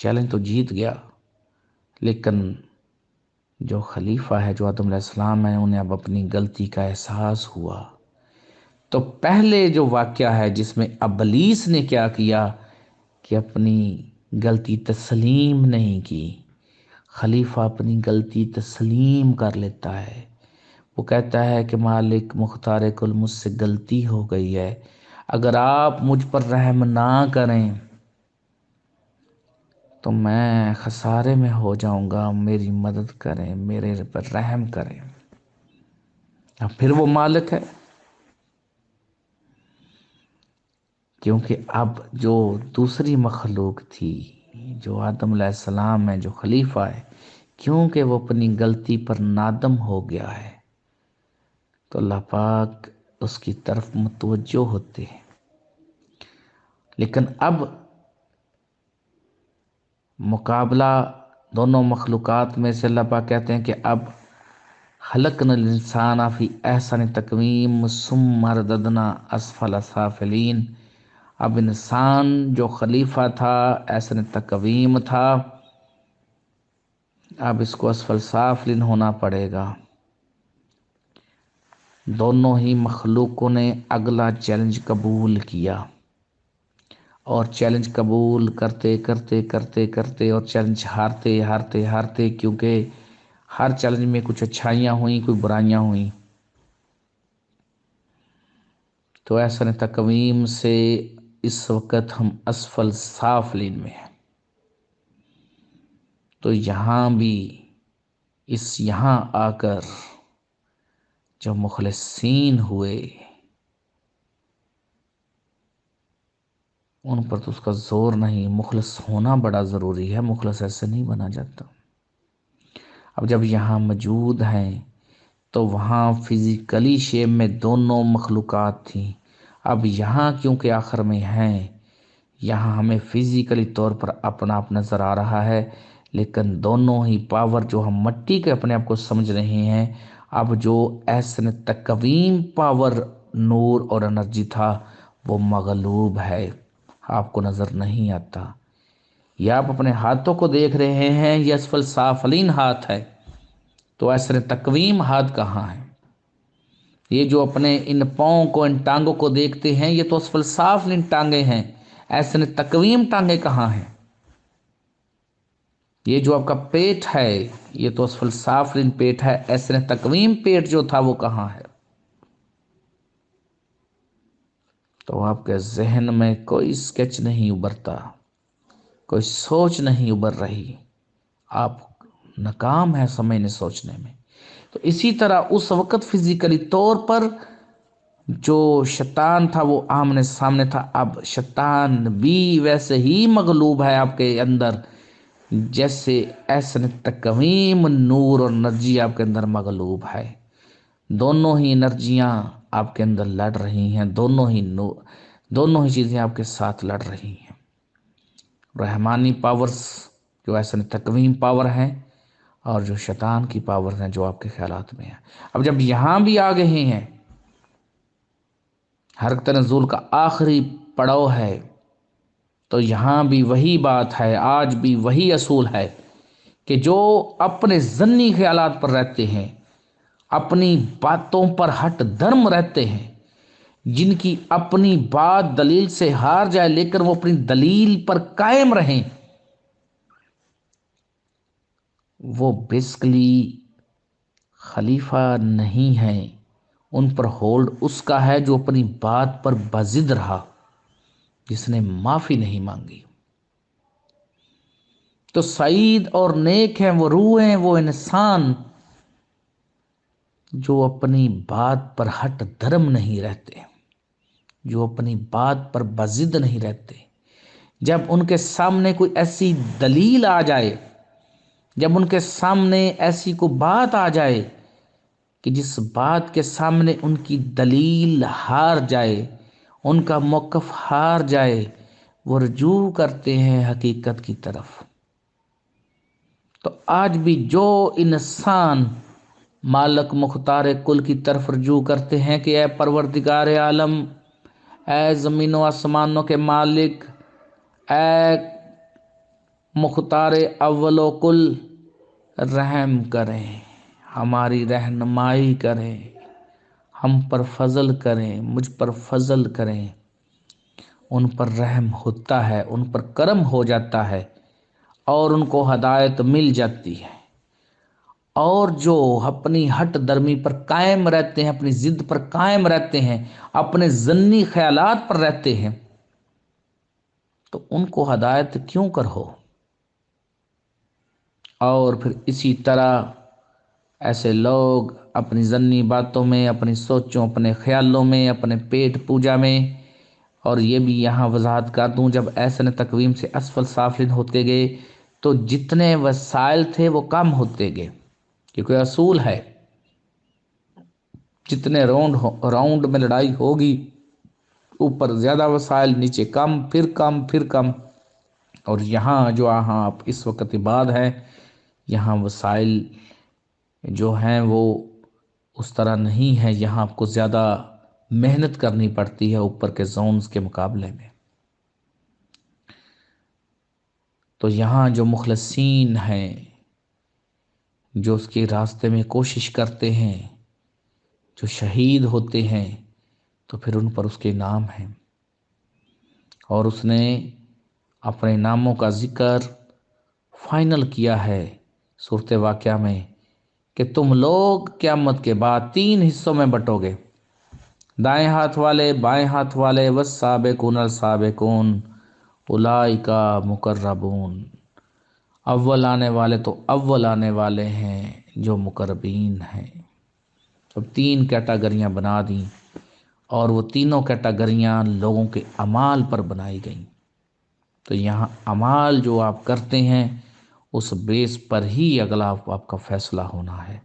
Challenge तो जीत गया, लेकिन जो खलीफा है, जो आदम अलैहिस्सलाम है, उन्हें अब अपनी गलती का एहसास हुआ। तो पहले जो वाक़या है जिसमें अबलीस ने क्या किया कि अपनी गलती तस्लीम नहीं की। खलीफा अपनी गलती तस्लीम कर लेता है। वो कहता है कि मालिक मुख्तार कुल, मुझसे गलती हो गई है, अगर आप मुझ पर रहम ना करें तो मैं खसारे में हो जाऊंगा, मेरी मदद करें, मेरे पर रहम करें। अब फिर वो मालिक है, क्योंकि अब जो दूसरी मखलूक थी, जो आदम अलैहिस्सलाम है, जो खलीफा है, क्योंकि वो अपनी गलती पर नादम हो गया है, तो अल्लाह पाक उसकी तरफ मुतवज्जो होते हैं। लेकिन अब मुकाबला दोनों मखलूक़ात में से अल्लाह पाक कहते हैं कि अब खलक़नल इंसान फी अहसन तक़वीम सुम्मा रददना असफल साफिलीन। अब इंसान जो खलीफा था, अहसन तक़वीम था, अब इसको असफल साफिलीन होना पड़ेगा। दोनों ही मखलूकों ने अगला चैलेंज कबूल किया, और चैलेंज कबूल करते करते करते करते और चैलेंज हारते हारते हारते, क्योंकि हर चैलेंज में कुछ अच्छाइयाँ हुई, कोई बुराइयाँ हुई। तो ऐसा तकवीम से इस वक्त हम असफल साफिलीन में हैं। तो यहाँ भी यहाँ आकर जो मुखलिसीन हुए, उन पर तो उसका जोर नहीं। मुखलिस होना बड़ा ज़रूरी है, मुखलिस ऐसे नहीं बना जाता। अब जब यहाँ मौजूद हैं तो वहाँ फिज़िकली शेप में दोनों मखलूक़ात थी। अब यहाँ क्योंकि आखिर में हैं, यहाँ हमें फिज़िकली तौर पर अपना आप नज़र आ रहा है, लेकिन दोनों ही पावर जो हम मट्टी के अपने आप को समझ रहे हैं, अब जो ऐसन तकवीम पावर, नूर और एनर्जी था, वो मगलूब है, आपको नज़र नहीं आता। या आप अपने हाथों को देख रहे हैं, ये असफल साफलीन हाथ है, तो ऐसन तकवीम हाथ कहाँ है? ये जो अपने इन पाँव को, इन टांगों को देखते हैं, ये तो असफल साफलीन टांगे हैं, ऐसे तकवीम टांगे कहाँ हैं? ये जो आपका पेट है, ये तो असफल साफलीन पेट है, ऐसे तकवीम पेट जो था वो कहाँ है? तो आपके जहन में कोई स्केच नहीं उभरता, कोई सोच नहीं उभर रही, आप नाकाम है समझने सोचने में। तो इसी तरह उस वक्त फिजिकली तौर पर जो शैतान था वो आमने सामने था, अब शैतान भी वैसे ही मगलूब है आपके अंदर, जैसे ऐसन तकवीम नूर और एनर्जी आपके अंदर मगलूब है। दोनों ही एनर्जियां आपके अंदर लड़ रही हैं, दोनों ही चीज़ें आपके साथ लड़ रही हैं। रहमानी पावर्स जो ऐसन तकवीम पावर हैं, और जो शैतान की पावर हैं जो आपके ख्यालात में हैं। अब जब यहाँ भी आ गए हैं, हरकत नज़ूल का आखिरी पड़ाव है, तो यहाँ भी वही बात है, आज भी वही असूल है कि जो अपने ज़न्नी ख्यालात पर रहते हैं, अपनी बातों पर हट धर्म रहते हैं, जिनकी अपनी बात दलील से हार जाए लेकिन वो अपनी दलील पर कायम रहें, वो बेसिकली खलीफा नहीं है। उन पर होल्ड उसका है जो अपनी बात पर बाजिद रहा, जिसने माफ़ी नहीं मांगी। तो सईद और नेक हैं वो रूह हैं, वो इंसान जो अपनी बात पर हट धर्म नहीं रहते, जो अपनी बात पर बाजिद नहीं रहते। जब उनके सामने कोई ऐसी दलील आ जाए, जब उनके सामने ऐसी कोई बात आ जाए कि जिस बात के सामने उनकी दलील हार जाए, उनका मौक़िफ़ हार जाए, वो रुजू करते हैं हकीकत की तरफ। तो आज भी जो इंसान मालिक मुख्तार कुल की तरफ रुजू करते हैं कि ऐ परवरदिगार आलम, ऐ ज़मीन व आसमानों के मालिक, ऐ मुख्तार अव्वलो कुल रहम करें, हमारी रहनुमाई करें, हम पर फजल करें, मुझ पर फजल करें। उन पर रहम होता है, उन पर करम हो जाता है और उनको हदायत मिल जाती है। और जो अपनी हट दर्मी पर कायम रहते हैं, अपनी जिद पर कायम रहते हैं, अपने जन्नी ख्यालात पर रहते हैं, तो उनको हदायत क्यों कर हो। और फिर इसी तरह ऐसे लोग अपनी जन्नी बातों में, अपनी सोचों, अपने ख्यालों में, अपने पेट पूजा में, और ये भी यहाँ वजाहत कर दूँ, जब ऐसे तकवीम से असफल साफिलिन होते गए तो जितने वसाइल थे वो कम होते गए, क्योंकि असूल है जितने राउंड में लड़ाई होगी, ऊपर ज़्यादा वसाइल, नीचे कम, फिर कम, फिर कम। और यहाँ जो आप इस वक्त इबाद है, यहाँ वसाइल जो हैं वो उस तरह नहीं है, यहाँ आपको ज़्यादा मेहनत करनी पड़ती है ऊपर के जोन्स के मुकाबले में। तो यहाँ जो मुखलसीन हैं, जो उसके रास्ते में कोशिश करते हैं, जो शहीद होते हैं, तो फिर उन पर उसके नाम हैं। और उसने अपने नामों का जिक्र फाइनल किया है सूरत वाक़या में कि तुम लोग क़यामत के बाद 3 हिस्सों में बटोगे, दाएं हाथ वाले, बाएं हाथ वाले, वस्साबिकून अल-साबिकून उलाइका मुकर्रबून। अव्वल आने वाले तो अव्वल आने वाले हैं जो मुकर्रबीन हैं। अब 3 कैटेगरियाँ बना दी और वो तीनों कैटेगरियाँ लोगों के अमाल पर बनाई गई। तो यहाँ अमाल जो आप करते हैं उस बेस पर ही अगला आपका फैसला होना है।